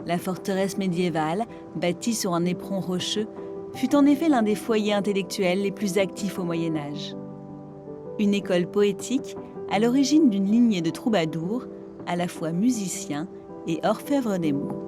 La forteresse médiévale, bâtie sur un éperon rocheux, fut en effet l'un des foyers intellectuels les plus actifs au Moyen Âge. Une école poétique à l'origine d'une lignée de troubadours, à la fois musiciens et orfèvres des mots.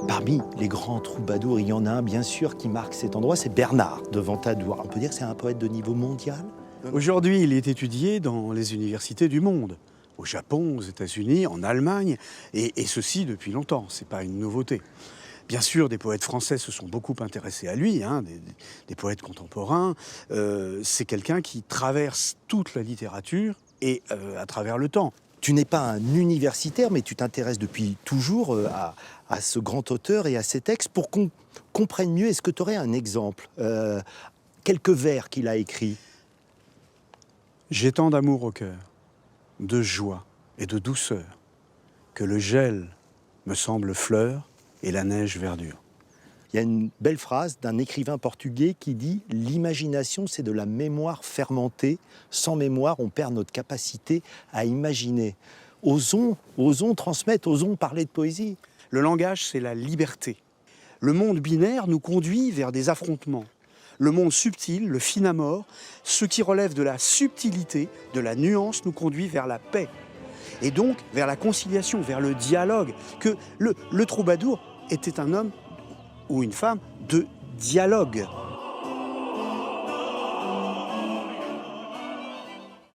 Parmi les grands troubadours, il y en a un bien sûr qui marque cet endroit, c'est Bernard de Ventadour. On peut dire que c'est un poète de niveau mondial? Aujourd'hui, il est étudié dans les universités du monde, au Japon, aux États-Unis, en Allemagne, et ceci depuis longtemps, c'est pas une nouveauté. Bien sûr, des poètes français se sont beaucoup intéressés à lui, des poètes contemporains. C'est quelqu'un qui traverse toute la littérature et à travers le temps. Tu n'es pas un universitaire, mais tu t'intéresses depuis toujours à ce grand auteur et à ses textes. Pour qu'on comprenne mieux, est-ce que tu aurais un exemple? Quelques vers qu'il a écrits. J'ai tant d'amour au cœur, de joie et de douceur, que le gel me semble fleur et la neige verdure. Il y a une belle phrase d'un écrivain portugais qui dit « L'imagination, c'est de la mémoire fermentée. Sans mémoire, on perd notre capacité à imaginer. » Osons transmettre, osons parler de poésie. Le langage, c'est la liberté. Le monde binaire nous conduit vers des affrontements. Le monde subtil, le finamore, ce qui relève de la subtilité, de la nuance, nous conduit vers la paix. Et donc vers la conciliation, vers le dialogue. Que le troubadour était un homme ou une femme de dialogue.